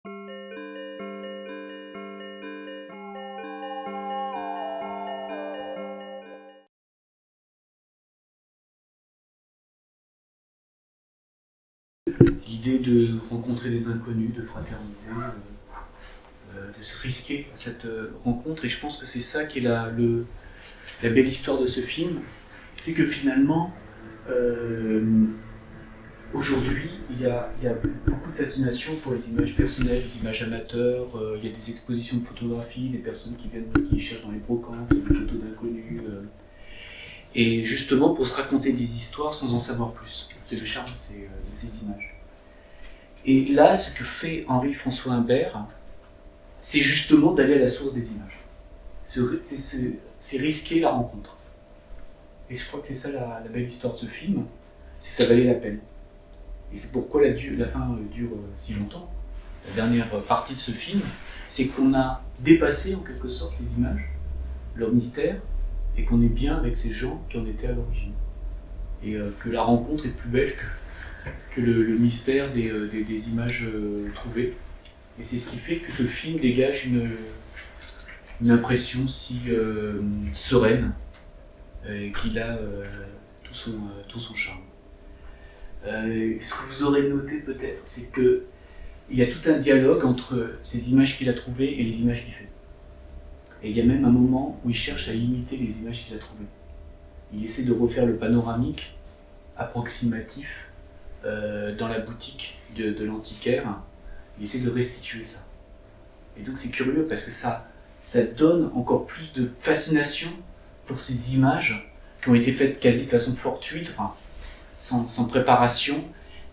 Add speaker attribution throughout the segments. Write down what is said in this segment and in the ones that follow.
Speaker 1: L'idée de rencontrer des inconnus, de fraterniser, de se risquer à cette rencontre. Et je pense que c'est ça qui est la belle histoire de ce film. C'est que finalement, aujourd'hui, il y a beaucoup de fascination pour les images personnelles, les images amateurs. Il y a des expositions de photographie, des personnes qui cherchent dans les brocantes, des photos d'inconnus. Et justement pour se raconter des histoires sans en savoir plus. C'est le charme de ces images. Et là, ce que fait Henri-François Imbert, c'est justement d'aller à la source des images. C'est risquer la rencontre. Et je crois que c'est ça la belle histoire de ce film, c'est que ça valait la peine. Et c'est pourquoi la fin dure si longtemps. La dernière partie de ce film, c'est qu'on a dépassé en quelque sorte les images, leur mystère, et qu'on est bien avec ces gens qui en étaient à l'origine. Et que la rencontre est plus belle que le mystère des images trouvées. Et c'est ce qui fait que ce film dégage une impression si sereine, et qu'il a tout son charme. Ce que vous aurez noté peut-être, c'est qu'il y a tout un dialogue entre ces images qu'il a trouvées et les images qu'il fait. Et il y a même un moment où il cherche à imiter les images qu'il a trouvées. Il essaie de refaire le panoramique approximatif dans la boutique de l'antiquaire. Il essaie de restituer ça. Et donc c'est curieux parce que ça donne encore plus de fascination pour ces images qui ont été faites quasi de façon fortuite, enfin, sans préparation,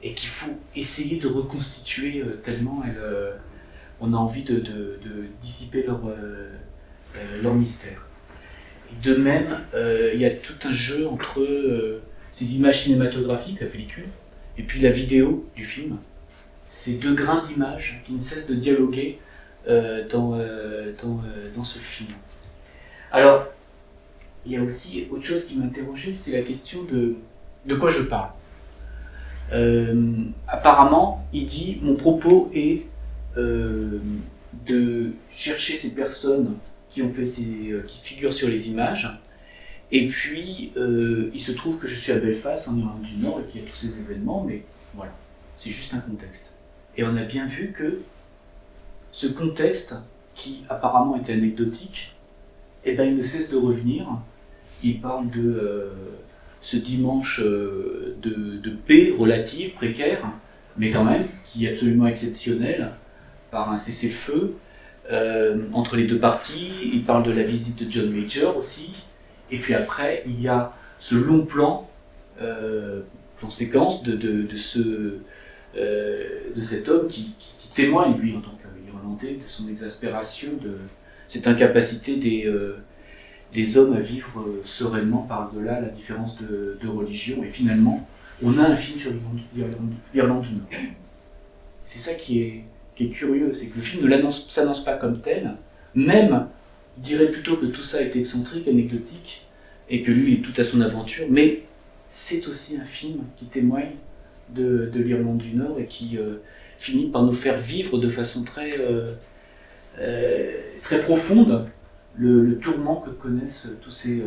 Speaker 1: et qu'il faut essayer de reconstituer tellement on a envie de dissiper leur mystère. Et de même, il y a tout un jeu entre ces images cinématographiques, la pellicule, et puis la vidéo du film. Ces deux grains d'images qui ne cessent de dialoguer dans ce film. Alors, il y a aussi autre chose qui m'interrogeait, c'est la question de quoi je parle. Apparemment, il dit « Mon propos est de chercher ces personnes qui qui figurent sur les images, et puis il se trouve que je suis à Belfast, en Irlande du Nord, et qu'il y a tous ces événements, mais voilà, c'est juste un contexte. » Et on a bien vu que ce contexte, qui apparemment était anecdotique, eh ben, il ne cesse de revenir. Il parle de ce dimanche de paix relative, précaire, mais quand même, qui est absolument exceptionnel, par un cessez-le-feu entre les deux parties. Il parle de la visite de John Major aussi. Et puis après, il y a ce long plan séquence de cet homme qui témoigne, lui, en tant qu'Irlandais, de son exaspération, de cette incapacité des hommes à vivre sereinement par-delà la différence de religion. Et finalement, on a un film sur l'Irlande du Nord. C'est ça qui est curieux, c'est que le film ne s'annonce pas comme tel, même, je dirais plutôt que tout ça est excentrique, anecdotique, et que lui est tout à son aventure, mais c'est aussi un film qui témoigne de l'Irlande du Nord et qui finit par nous faire vivre de façon très profonde le tourment que connaissent toutes ces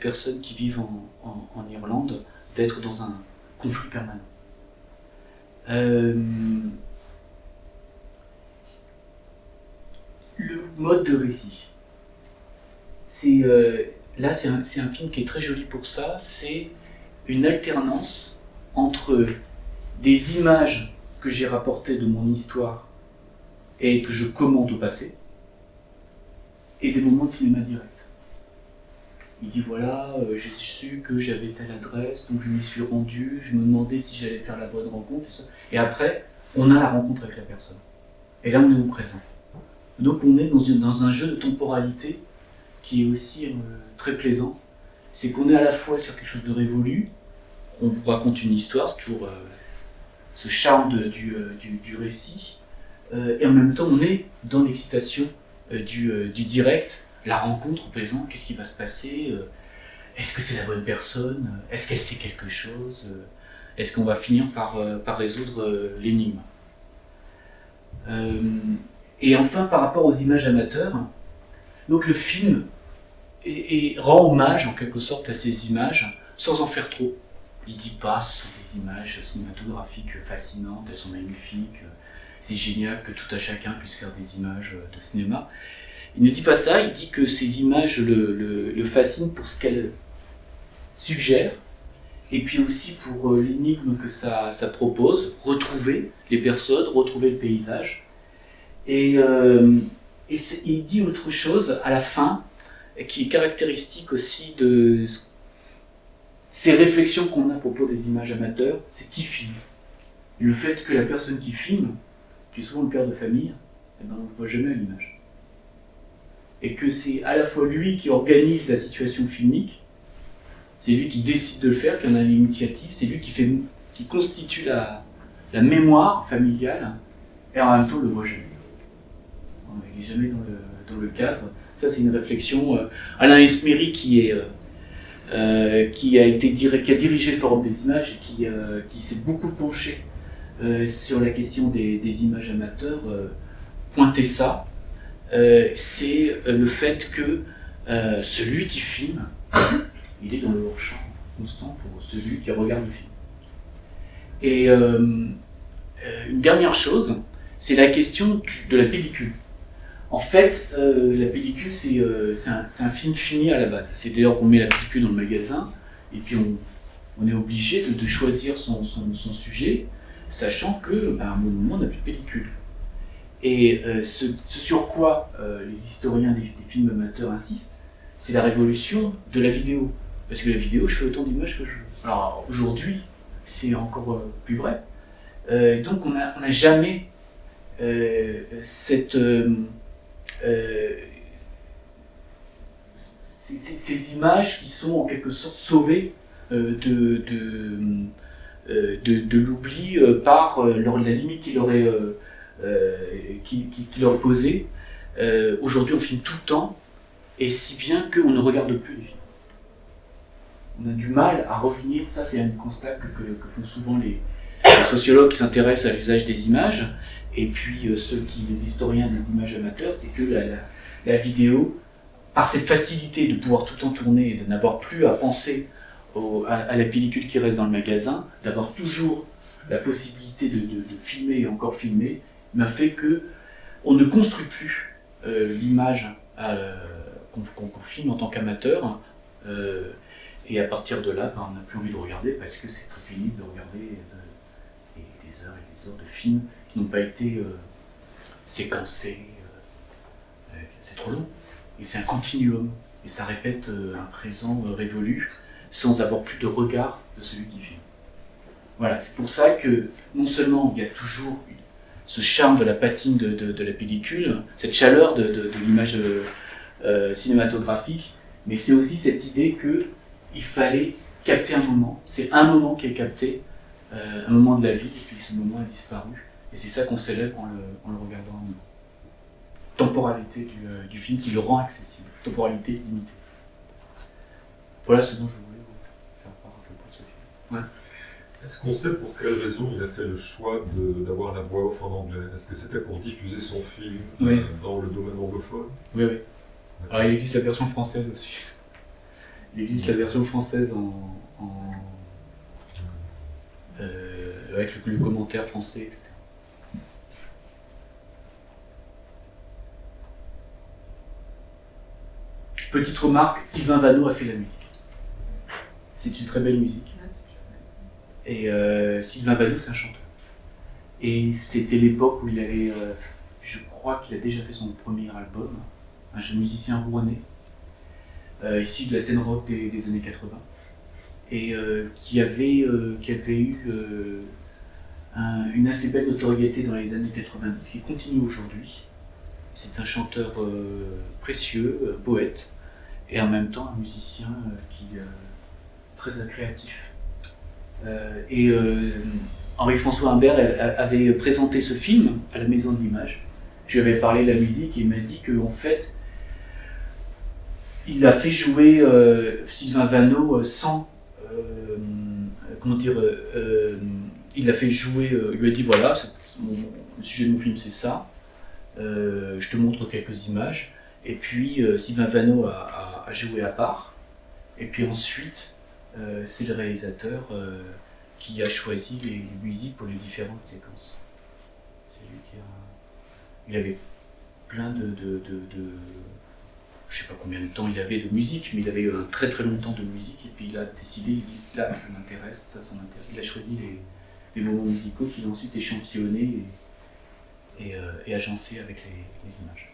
Speaker 1: personnes qui vivent en Irlande, d'être dans un conflit permanent. Le mode de récit. Là, c'est un film qui est très joli pour ça. C'est une alternance entre des images que j'ai rapportées de mon histoire et que je commente au passé, et des moments de cinéma direct. Il dit voilà, j'ai su que j'avais telle adresse, donc je m'y suis rendu, je me demandais si j'allais faire la bonne rencontre, et après, on a la rencontre avec la personne. Et là, on est au présent. Donc on est dans un jeu de temporalité qui est aussi très plaisant. C'est qu'on est à la fois sur quelque chose de révolu, on vous raconte une histoire, c'est toujours ce charme du récit, et en même temps on est dans l'excitation du direct, la rencontre au présent, qu'est-ce qui va se passer, est-ce que c'est la bonne personne, est-ce qu'elle sait quelque chose, est-ce qu'on va finir par résoudre l'énigme. Et enfin, par rapport aux images amateurs, donc le film rend hommage en quelque sorte à ces images sans en faire trop. Il ne dit pas ce sont des images cinématographiques fascinantes, elles sont magnifiques, c'est génial que tout à chacun puisse faire des images de cinéma. Il ne dit pas ça, il dit que ces images le fascinent pour ce qu'elles suggèrent, et puis aussi pour l'énigme que ça propose, retrouver les personnes, retrouver le paysage. Et il dit autre chose à la fin, qui est caractéristique aussi de ces réflexions qu'on a à propos des images amateurs, c'est qui filme. Et le fait que la personne qui filme, qui est souvent le père de famille, eh ben, on ne voit jamais à l'image. Et que c'est à la fois lui qui organise la situation filmique, c'est lui qui décide de le faire, qui en a l'initiative, c'est lui qui constitue la mémoire familiale, et en même temps on le voit jamais. Il n'est jamais dans le cadre. Ça c'est une réflexion. Alain Esméry qui a dirigé le Forum des images et qui s'est beaucoup penché sur la question des images amateurs, pointait ça. C'est le fait que celui qui filme, il est dans le hors-champ constant pour celui qui regarde le film. Et une dernière chose, c'est la question de la pellicule. En fait, la pellicule, c'est un film fini à la base. C'est d'ailleurs qu'on met la pellicule dans le magasin, et puis on est obligé de choisir son sujet, sachant que, à un moment, on n'a plus de pellicule. Et ce sur quoi les historiens des films amateurs insistent, c'est la révolution de la vidéo. Parce que la vidéo, je fais autant d'images que je veux. Alors aujourd'hui, c'est encore plus vrai. Donc on n'a jamais ces images qui sont en quelque sorte sauvées de l'oubli par la limite qui leur est posée. Aujourd'hui, on filme tout le temps, et si bien qu'on ne regarde plus les films. On a du mal à revenir, ça c'est un constat que font souvent les sociologues qui s'intéressent à l'usage des images, et puis les historiens des images amateurs, c'est que la vidéo, par cette facilité de pouvoir tout le temps tourner et de n'avoir plus à penser à la pellicule qui reste dans le magasin, d'avoir toujours la possibilité de filmer et encore filmer, m'a fait que on ne construit plus l'image qu'on filme en tant qu'amateur, et à partir de là, on n'a plus envie de regarder parce que c'est très pénible de regarder des heures et des heures de films qui n'ont pas été séquencés. C'est trop long. Et c'est un continuum. Et ça répète un présent révolu sans avoir plus de regard de celui qui filme. Voilà, c'est pour ça que non seulement il y a toujours ce charme de la patine de la pellicule, cette chaleur de l'image cinématographique, mais c'est aussi cette idée qu'il fallait capter un moment. C'est un moment qui est capté, un moment de la vie, et puis ce moment a disparu. Et c'est ça qu'on célèbre en le regardant un moment. Temporalité du film qui le rend accessible, temporalité limitée. Voilà ce dont je voulais vous faire part de ce film. Ouais.
Speaker 2: Est-ce qu'on sait pour quelle raison il a fait le choix d'avoir la voix off en anglais? Est-ce que c'était pour diffuser son film dans le domaine anglophone?
Speaker 1: Oui. Alors il existe la version française aussi. Il existe la version française avec le commentaire français, etc. Petite remarque, Sylvain Vanneau a fait la musique. C'est une très belle musique. Et Sylvain Vanneau, c'est un chanteur. Et c'était l'époque où il allait, je crois qu'il a déjà fait son premier album, un jeune musicien rouennais, issu de la scène rock des années 80, et qui avait eu une assez belle notoriété dans les années 90, qui continue aujourd'hui. C'est un chanteur précieux, poète, et en même temps un musicien très créatif. Henri-François Humbert avait présenté ce film à la Maison de l'Image. Je lui avais parlé de la musique et il m'a dit qu'en fait, il a fait jouer Sylvain Vanneau sans... il l'a fait jouer, il lui a dit voilà, le sujet de mon film c'est ça, je te montre quelques images, et puis Sylvain Vanneau a joué à part, et puis ensuite c'est le réalisateur qui a choisi les musiques pour les différentes séquences. C'est lui qui a... Il avait plein de... Je sais pas combien de temps il avait de musique, mais il avait un très très long temps de musique, et puis il a décidé, il dit là ça m'intéresse, ça m'intéresse. Il a choisi les moments musicaux qu'il a ensuite échantillonnés et agencés avec les images.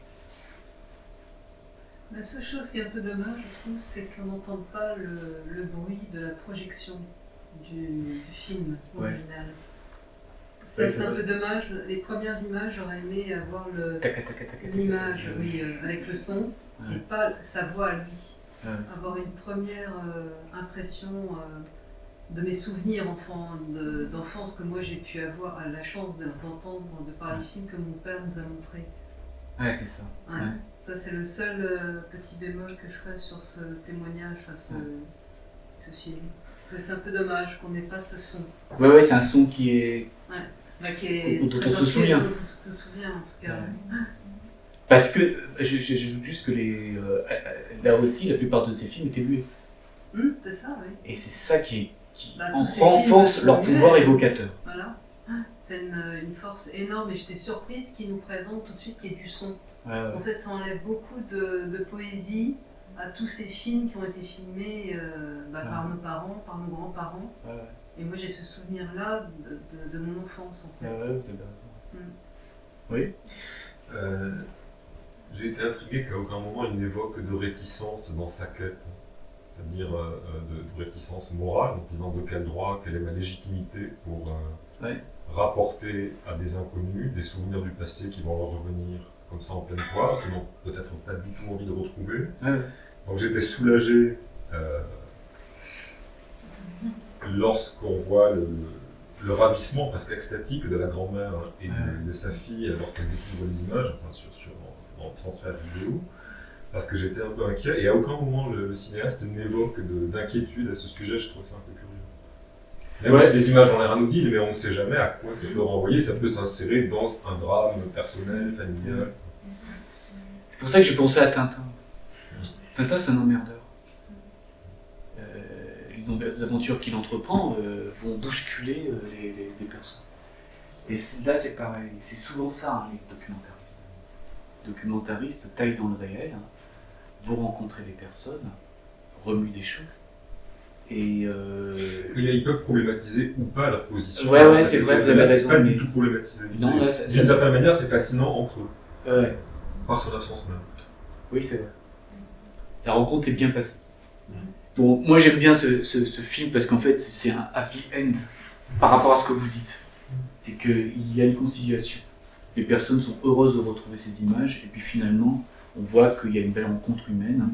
Speaker 3: La seule chose qui est un peu dommage, je trouve, c'est qu'on n'entend pas le bruit de la projection du film original. Ça, c'est un peu dommage. Les premières images, j'aurais aimé avoir l'image avec le son, et pas sa voix à lui. Avoir une première impression de mes souvenirs d'enfance que moi j'ai pu avoir la chance d'entendre de par les films que mon père nous a montrés.
Speaker 1: Ouais, c'est ça.
Speaker 3: Ouais. Ça, c'est le seul petit bémol que je ferais sur ce témoignage, ce film. C'est un peu dommage qu'on n'ait pas ce son.
Speaker 1: Ouais, c'est un son qui est...
Speaker 3: dont
Speaker 1: on se souvient.
Speaker 3: On se souvient, en tout cas. Ouais.
Speaker 1: Parce que, j'ajoute juste que là aussi, la plupart de ces films étaient muets.
Speaker 3: C'est ça, oui.
Speaker 1: Et c'est ça qui
Speaker 3: tous
Speaker 1: renforce leur pouvoir évocateur.
Speaker 3: Voilà. C'est une force énorme, et j'étais surprise qu'ils nous présentent tout de suite qu'il y ait du son. En fait, ça enlève beaucoup de poésie à tous ces films qui ont été filmés par nos parents, par nos grands-parents. Et moi, j'ai ce souvenir-là de mon enfance, en fait.
Speaker 1: Vous avez raison. Oui.
Speaker 2: J'ai été intrigué qu'à aucun moment il n'évoque de réticence dans sa quête, c'est-à-dire de réticence morale, en se disant de quel droit, quelle est ma légitimité pour rapporter à des inconnus des souvenirs du passé qui vont leur revenir comme ça en pleine poire, qu'ils n'ont peut-être pas du tout envie de retrouver. Donc j'étais soulagé lorsqu'on voit le ravissement presque extatique de la grand-mère et de sa fille lorsqu'elle découvre les images, dans le transfert vidéo, parce que j'étais un peu inquiet, et à aucun moment le cinéaste n'évoque d'inquiétude à ce sujet. Je trouvais ça un peu curieux. Même si les images ont l'air anodines, mais on ne sait jamais à quoi ça peut renvoyer, ça peut s'insérer dans un drame personnel, familial.
Speaker 1: C'est pour ça que j'ai pensé à Tintin. Tintin, c'est un emmerdeur. Les aventures qu'il entreprend vont bousculer les personnes. Et là, c'est pareil. C'est souvent ça, les documentaristes. Les documentaristes taillent dans le réel, vont rencontrer les personnes, remuent des choses. Et
Speaker 2: ils peuvent problématiser ou pas leur position.
Speaker 1: Ouais, c'est vrai, vous avez raison.
Speaker 2: C'est pas du tout problématisé. D'une certaine manière, c'est fascinant entre eux. Par son absence même.
Speaker 1: Oui, c'est vrai. La rencontre s'est bien passée. Bon, moi j'aime bien ce film parce qu'en fait c'est un happy end par rapport à ce que vous dites. C'est qu'il y a une conciliation. Les personnes sont heureuses de retrouver ces images, et puis finalement on voit qu'il y a une belle rencontre humaine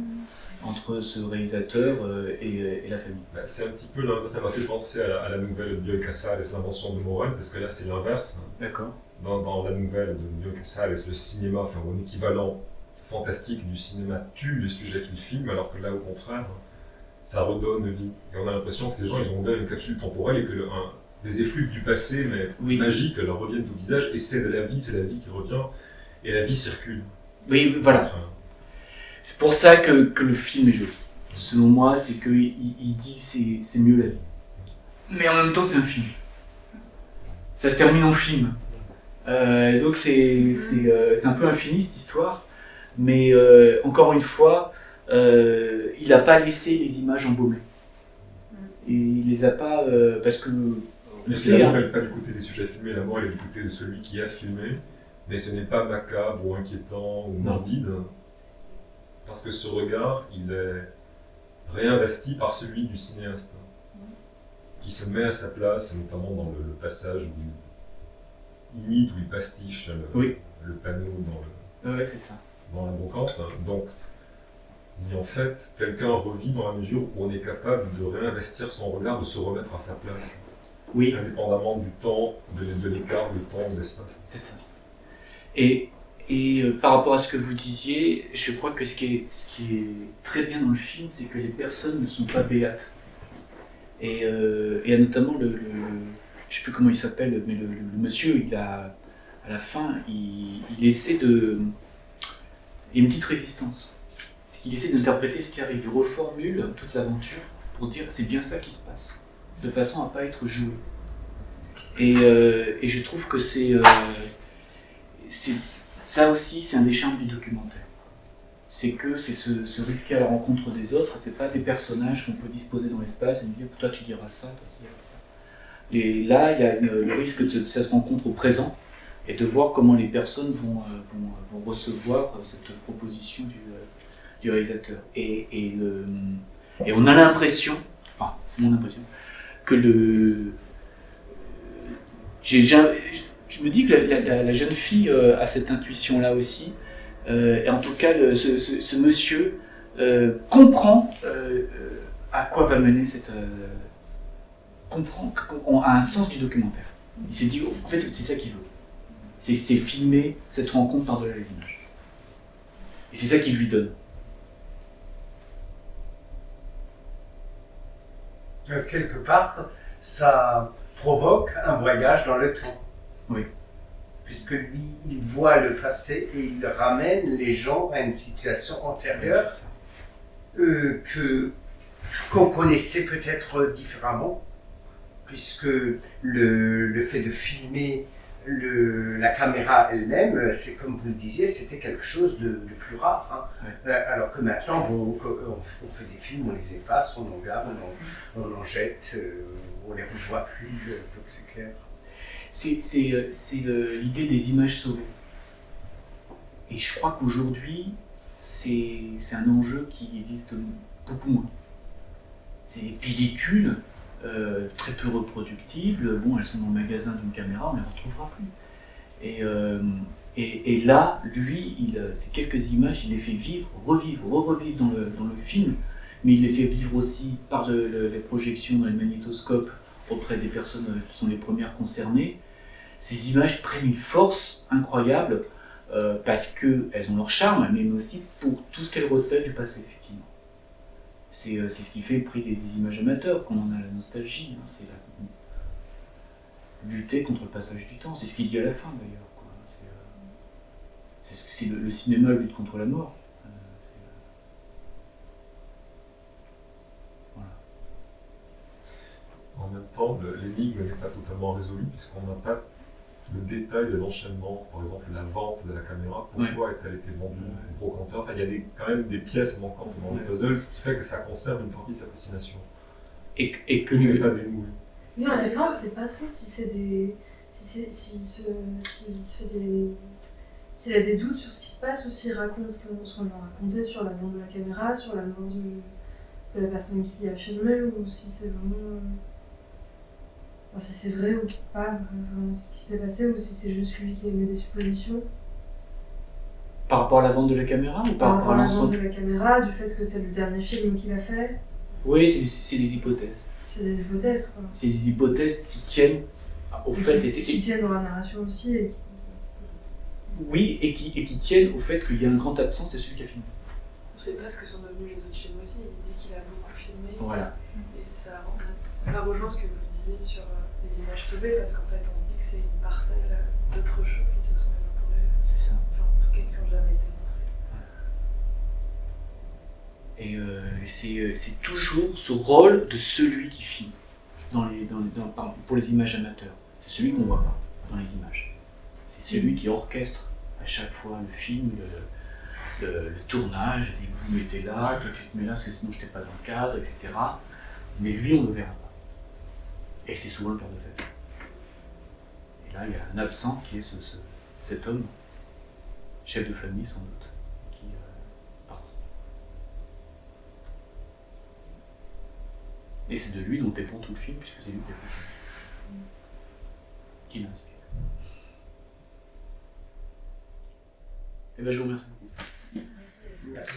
Speaker 1: entre ce réalisateur et la famille.
Speaker 2: C'est un petit peu, ça m'a fait penser à la nouvelle de Bioy Casares, l'invention de Morel, parce que là c'est l'inverse.
Speaker 1: D'accord.
Speaker 2: Dans la nouvelle de Bioy Casares, le cinéma, enfin mon équivalent fantastique du cinéma tue les sujets qu'il filme, alors que là au contraire, ça redonne vie. Et on a l'impression que ces gens, ils ont ouvert une capsule temporelle et que des effluves du passé, mais magiques, leur reviennent au visage, et c'est la vie qui revient, et la vie circule.
Speaker 1: Oui, voilà. C'est pour ça que le film est joli. Selon moi, c'est qu'il dit c'est mieux la vie. Mais en même temps, c'est un film. Ça se termine en film. Donc c'est un peu infini cette histoire. Mais encore une fois, il n'a pas laissé les images embaumées. Et il les a pas parce que
Speaker 2: la mort n'est pas du côté des sujets filmés, la mort elle est du côté de celui qui a filmé, mais ce n'est pas macabre ou inquiétant ou morbide, parce que ce regard il est réinvesti par celui du cinéaste, qui se met à sa place, notamment dans le passage où il imite, où il pastiche le panneau
Speaker 1: c'est ça.
Speaker 2: Dans la brocante. Donc, en fait, quelqu'un revit dans la mesure où on est capable de réinvestir son regard, de se remettre à sa place.
Speaker 1: Oui.
Speaker 2: Indépendamment du temps, de l'écart, du temps, de l'espace.
Speaker 1: C'est ça. Et par rapport à ce que vous disiez, je crois que ce qui est très bien dans le film, c'est que les personnes ne sont pas béates. Et notamment je ne sais plus comment il s'appelle, mais le monsieur, il a à la fin, il essaie de... Il y a une petite résistance. C'est qu'il essaie d'interpréter ce qui arrive. Il reformule toute l'aventure pour dire c'est bien ça qui se passe, de façon à ne pas être joué. Et je trouve que ça aussi, c'est un des charmes du documentaire. C'est que c'est se risquer à la rencontre des autres, c'est pas des personnages qu'on peut disposer dans l'espace et me dire toi tu diras ça, toi tu diras ça. Et là, il y a le risque de cette rencontre au présent et de voir comment les personnes vont recevoir cette proposition du réalisateur. Et on a l'impression, enfin c'est mon impression, que je me dis que la jeune fille a cette intuition-là aussi, et en tout cas ce monsieur comprend à quoi va mener comprend a un sens du documentaire. Il s'est dit, en fait c'est ça qu'il veut. C'est filmer cette rencontre par-delà les images. Et c'est ça qu'il lui donne.
Speaker 4: Quelque part, ça provoque un voyage dans le temps.
Speaker 1: Oui.
Speaker 4: Puisque lui, il voit le passé et il ramène les gens à une situation antérieure qu'on connaissait peut-être différemment, puisque le fait de filmer la caméra elle-même, c'est comme vous le disiez, c'était quelque chose de plus rare. Hein.
Speaker 1: Ouais.
Speaker 4: Alors que maintenant, on fait des films, on les efface, on en garde, on en jette, on les revoit plus, donc c'est clair.
Speaker 1: C'est l'idée des images sauvées. Et je crois qu'aujourd'hui, c'est un enjeu qui existe beaucoup moins. C'est des pellicules très peu reproductibles. Bon, elles sont dans le magasin d'une caméra, on ne les retrouvera plus. Et là, lui, ces quelques images, il les fait vivre, revivre dans le film, mais il les fait vivre aussi par les projections dans les magnétoscopes auprès des personnes qui sont les premières concernées. Ces images prennent une force incroyable parce qu'elles ont leur charme, mais aussi pour tout ce qu'elles recèlent du passé, effectivement. C'est ce qui fait le prix des images amateurs, qu'on en a la nostalgie. Hein, c'est lutter contre le passage du temps. C'est ce qu'il dit à la fin, d'ailleurs. C'est le cinéma lutte contre la mort. Voilà.
Speaker 2: En même temps, l'énigme n'est pas totalement résolue puisqu'on n'a pas le détail de l'enchaînement, par exemple la vente de la caméra, pourquoi a-t-elle été vendue au brocanteur. Enfin, il y a quand même des pièces manquantes dans le puzzle, ce qui fait que ça conserve une partie de sa fascination.
Speaker 1: Et que
Speaker 2: lui n'est pas dénoué.
Speaker 5: Oui, en effet, on ne sait pas trop si c'est des... S'il a des doutes sur ce qui se passe ou s'il raconte ce qu'on lui a raconté sur la vente de la caméra, sur la mort de la personne qui a filmé, ou si c'est vraiment... Enfin, si c'est vrai ou pas vraiment ce qui s'est passé, ou si c'est juste lui qui émet des suppositions.
Speaker 1: Par rapport à la vente de la caméra ou par rapport à l'ensemble
Speaker 5: de la caméra, du fait que c'est le dernier film qu'il a fait.
Speaker 1: Oui, c'est des hypothèses.
Speaker 5: C'est des hypothèses, quoi.
Speaker 1: C'est des hypothèses qui tiennent au fait...
Speaker 5: Qui tiennent dans la narration aussi.
Speaker 1: Oui, et qui tiennent au fait qu'il y a un grand absent, c'est celui qui a filmé.
Speaker 6: On ne sait pas ce que sont devenus les autres films aussi. Il dit qu'il a beaucoup filmé.
Speaker 1: Voilà.
Speaker 6: Et ça rejoint ce que vous disiez sur les images sauvées, parce qu'en fait, on se dit que c'est une parcelle d'autres choses qui se sont évaporées.
Speaker 1: C'est ça.
Speaker 6: Enfin, en tout cas, qui n'ont jamais été montrées.
Speaker 1: Et c'est toujours ce rôle de celui qui filme pour les images amateurs. C'est celui qu'on ne voit pas dans les images. C'est celui qui orchestre à chaque fois le film, le tournage, dit vous mettez là, toi tu te mets là parce que sinon je n'étais pas dans le cadre, etc. Mais lui on ne le verra pas. Et c'est souvent le père de famille. Et là il y a un absent qui est cet homme, chef de famille sans doute, qui est parti. Et c'est de lui dont dépend tout le film, puisque c'est lui qui a fait ça. Qui l'inspire. Eh bien, je vous remercie beaucoup.
Speaker 4: Merci.